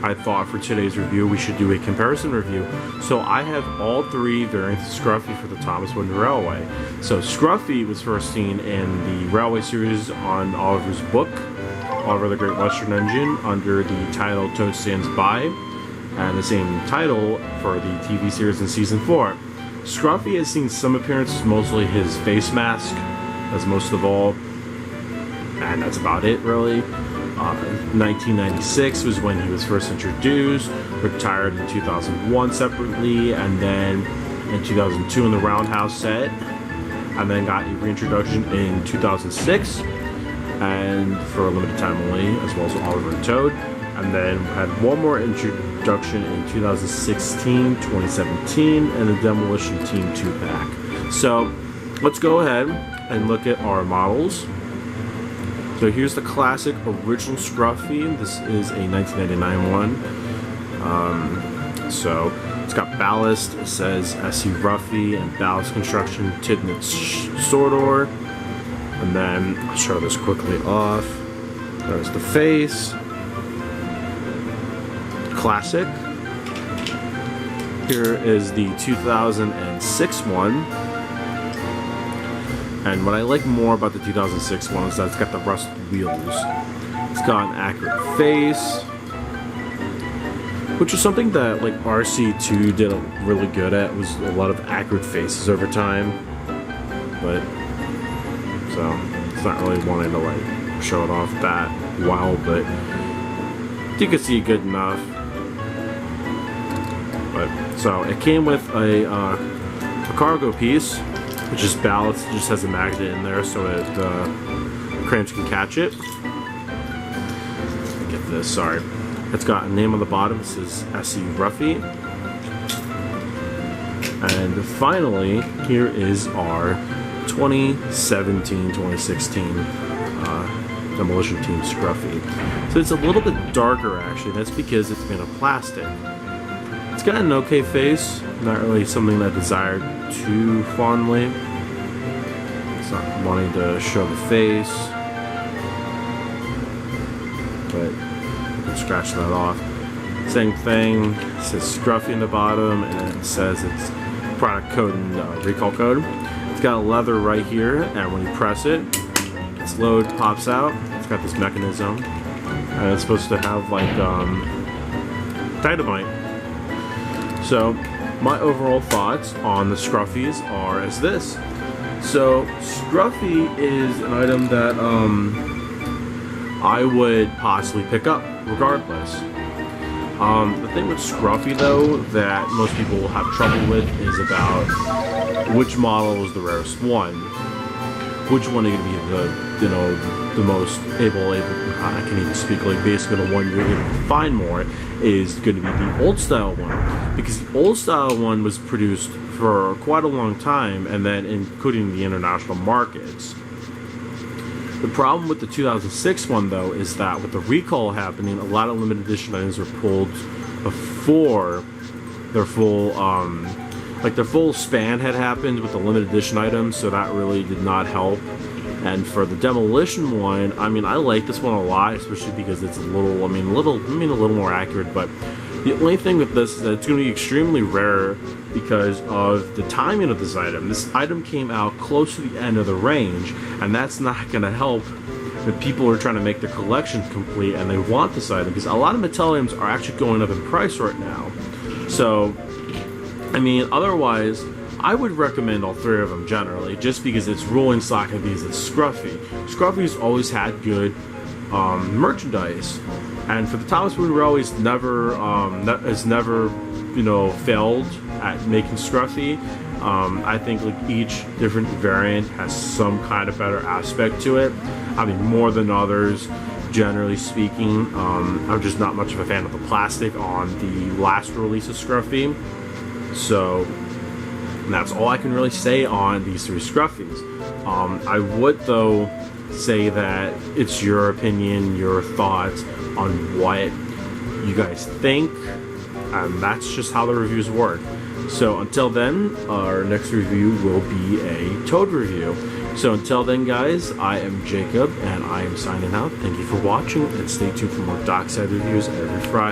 I thought for today's review we should do a comparison review. So I have all three variants of Scruffy for the Thomas Wooden Railway. So Scruffy was first seen in the Railway series on Oliver's book, Oliver the Great Western Engine, under the title Toad Stands By, and the same title for the TV series in Season 4. Scruffy has seen some appearances, mostly his face mask, as most of all, and that's about it really. 1996 was when he was first introduced, retired in 2001 separately, and then in 2002 in the Roundhouse set, and then got a reintroduction in 2006, and for a limited time only, as well as Oliver and Toad, and then had one more introduction in 2016, 2017, and the Demolition Team 2-pack. So let's go ahead and look at our models. So here's the classic original Scruffy. This is a 1999 one. So it's got ballast. It says SC Ruffy and ballast construction, Tidnit Sordor. And then I'll show this quickly off. There's the face. Classic. Here is the 2006 one. And what I like more about the 2006 one is that it's got the rusted wheels. It's got an accurate face, which is something that like RC2 did really good at, was a lot of accurate faces over time. But so it's not really wanting to like show it off that well, but you can see it good enough. But so it came with a cargo piece, which is ballast. It just has a magnet in there so the cranes can catch it. Get this, sorry. It's got a name on the bottom. It says SC Ruffy. And finally, here is our 2017-2016 Demolition Team Scruffy. So it's a little bit darker actually. That's because it's made of plastic. It's got an okay face, not really something that I desired too fondly. It's not wanting to show the face, but you can scratch that off. Same thing, it says Scruffy in the bottom, and it says it's product code and recall code. It's got a leather right here, and when you press it, its load pops out. It's got this mechanism, and it's supposed to have like dynamite. So my overall thoughts on the Scruffies are as this. So Scruffy is an item that I would possibly pick up regardless. The thing with Scruffy though that most people will have trouble with is about which model is the rarest one. Which one are going to be the most able, I can't even speak, like basically the one you're able to find more is going to be the old style one, because the old style one was produced for quite a long time, and then including the international markets. The problem with the 2006 one though is that with the recall happening, a lot of limited edition items were pulled before their full their full span had happened with the limited edition items, so that really did not help. And for the Demolition one, I mean, I like this one a lot, especially because it's a little more accurate. But the only thing with this is that it's going to be extremely rare because of the timing of this item. This item came out close to the end of the range, and that's not going to help if people are trying to make their collection complete and they want this item, because a lot of Mattel items are actually going up in price right now. So, I mean, otherwise, I would recommend all three of them generally, just because it's rolling stock and because it's Scruffy. Scruffy's always had good merchandise, and for the Thomas Wooden Railway, has never failed at making Scruffy. I think like each different variant has some kind of better aspect to it. I mean, more than others, generally speaking. I'm just not much of a fan of the plastic on the last release of Scruffy. So that's all I can really say on these three Scruffies. I would though say that it's your opinion, your thoughts on what you guys think, and that's just how the reviews work. So until then, our next review will be a Toad review. So until then, guys, I am Jacob, and I am signing out. Thank you for watching, and stay tuned for more Dockside reviews every Friday.